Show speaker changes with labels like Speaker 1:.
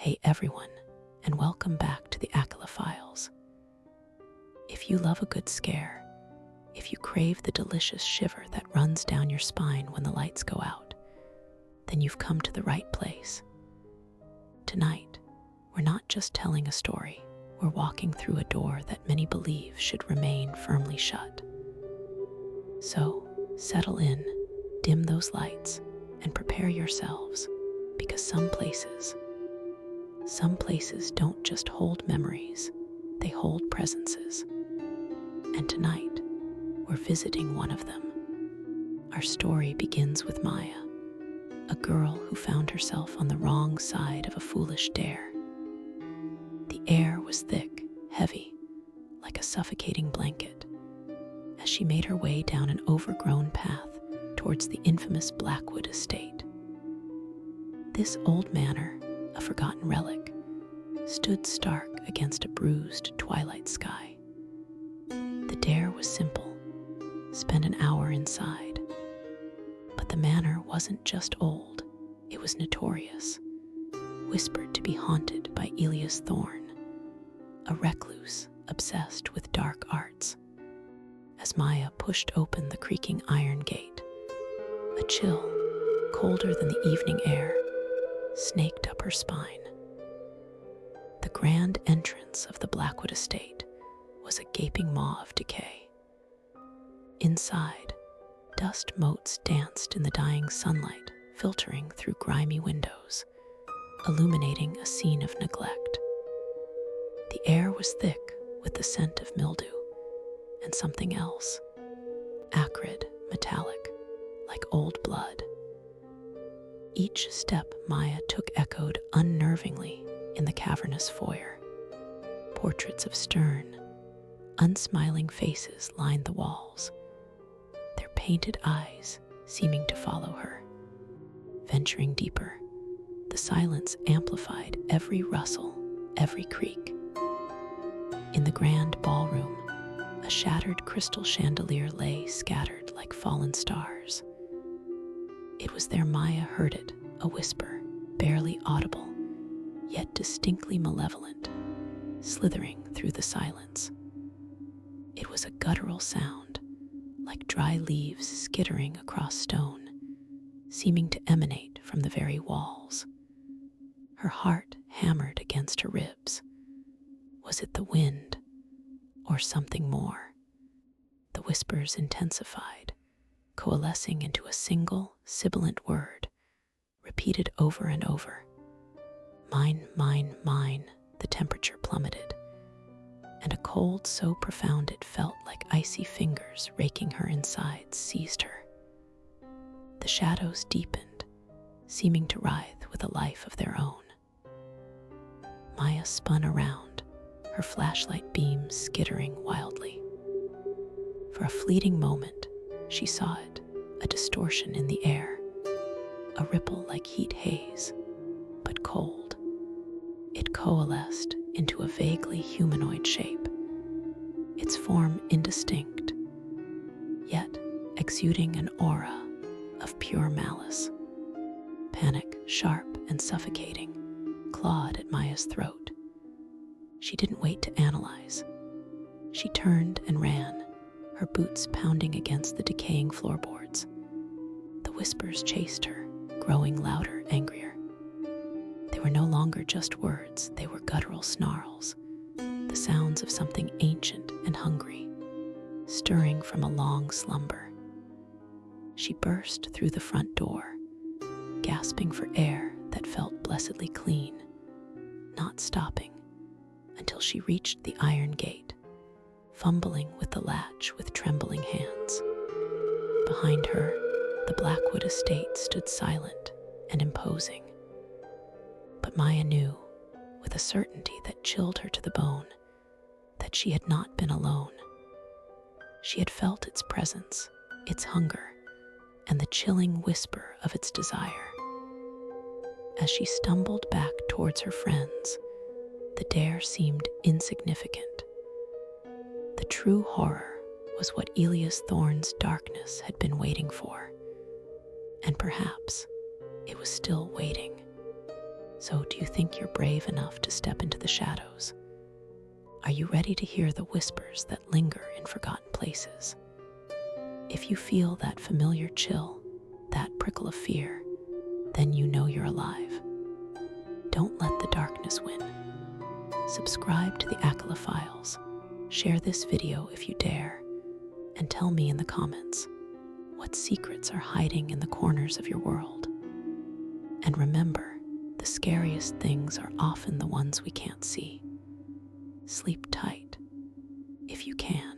Speaker 1: Hey everyone, and welcome back to the Aqeela Files. If you love a good scare, if you crave the delicious shiver that runs down your spine when the lights go out, then you've come to the right place. Tonight, we're not just telling a story, we're walking through a door that many believe should remain firmly shut. So, settle in, dim those lights, and prepare yourselves, because some places don't just hold memories, they hold presences. And tonight, we're visiting one of them. Our story begins with Maya, a girl who found herself on the wrong side of a foolish dare. The air was thick, heavy, like a suffocating blanket, as she made her way down an overgrown path towards the infamous Blackwood estate. This old manor, a forgotten relic, stood stark against a bruised twilight sky. The dare was simple: spend an hour inside. But the manor wasn't just old, it was notorious, whispered to be haunted by Aqeela Thorne, a recluse obsessed with dark arts. As Maya pushed open the creaking iron gate, a chill, colder than the evening air, snaked up her spine. The grand entrance of the Blackwood estate was a gaping maw of decay. Inside, dust motes danced in the dying sunlight, filtering through grimy windows, illuminating a scene of neglect. The air was thick with the scent of mildew and something else, acrid, metallic, like old blood. Each step Maya took echoed unnervingly in the cavernous foyer. Portraits of stern, unsmiling faces lined the walls, their painted eyes seeming to follow her. Venturing deeper, the silence amplified every rustle, every creak. In the grand ballroom, a shattered crystal chandelier lay scattered like fallen stars. It was there Maya heard it, a whisper, barely audible, yet distinctly malevolent, slithering through the silence. It was a guttural sound, like dry leaves skittering across stone, seeming to emanate from the very walls. Her heart hammered against her ribs. Was it the wind, or something more? The whispers intensified, coalescing into a single, sibilant word, repeated over and over. Mine, mine, mine, the temperature plummeted, and a cold so profound it felt like icy fingers raking her insides seized her. The shadows deepened, seeming to writhe with a life of their own. Maya spun around, her flashlight beams skittering wildly. For a fleeting moment, she saw it, a distortion in the air, a ripple like heat haze, but cold. It coalesced into a vaguely humanoid shape, its form indistinct, yet exuding an aura of pure malice. Panic, sharp and suffocating, clawed at Maya's throat. She didn't wait to analyze. She turned and ran, her boots pounding against the decaying floorboards. The whispers chased her, growing louder, angrier. They were no longer just words, they were guttural snarls, the sounds of something ancient and hungry, stirring from a long slumber. She burst through the front door, gasping for air that felt blessedly clean, not stopping until she reached the iron gate, fumbling with the latch with trembling hands. Behind her, the Blackwood estate stood silent and imposing. But Maya knew, with a certainty that chilled her to the bone, that she had not been alone. She had felt its presence, its hunger, and the chilling whisper of its desire. As she stumbled back towards her friends, the dare seemed insignificant. The true horror was what Aqeela Thorne's darkness had been waiting for, and perhaps it was still waiting. So, do you think you're brave enough to step into the shadows? Are you ready to hear the whispers that linger in forgotten places? If you feel that familiar chill, that prickle of fear, then you know you're alive. Don't let the darkness win. Subscribe to the Aqeela Files. Share this video if you dare, and tell me in the comments what secrets are hiding in the corners of your world. And remember, the scariest things are often the ones we can't see. Sleep tight, if you can.